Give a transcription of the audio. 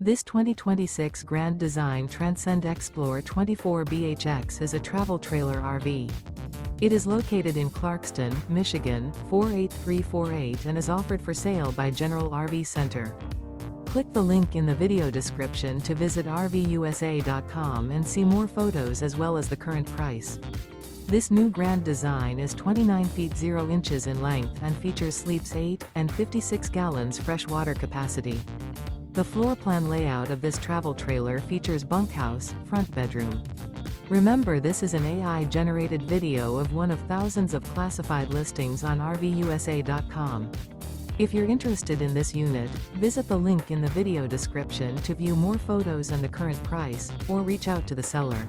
This 2026 Grand Design Transcend Xplor 24BHX is a travel trailer RV. It is located in Clarkston, Michigan, 48348 and is offered for sale by General RV Center. Click the link in the video description to visit RVUSA.com and see more photos as well as the current price. This new Grand Design is 29 feet 0 inches in length and features sleeps 8 and 56 gallons fresh water capacity. The floor plan layout of this travel trailer features bunkhouse, front bedroom. Remember, this is an AI-generated video of one of thousands of classified listings on RVUSA.com. If you're interested in this unit, visit the link in the video description to view more photos and the current price, or reach out to the seller.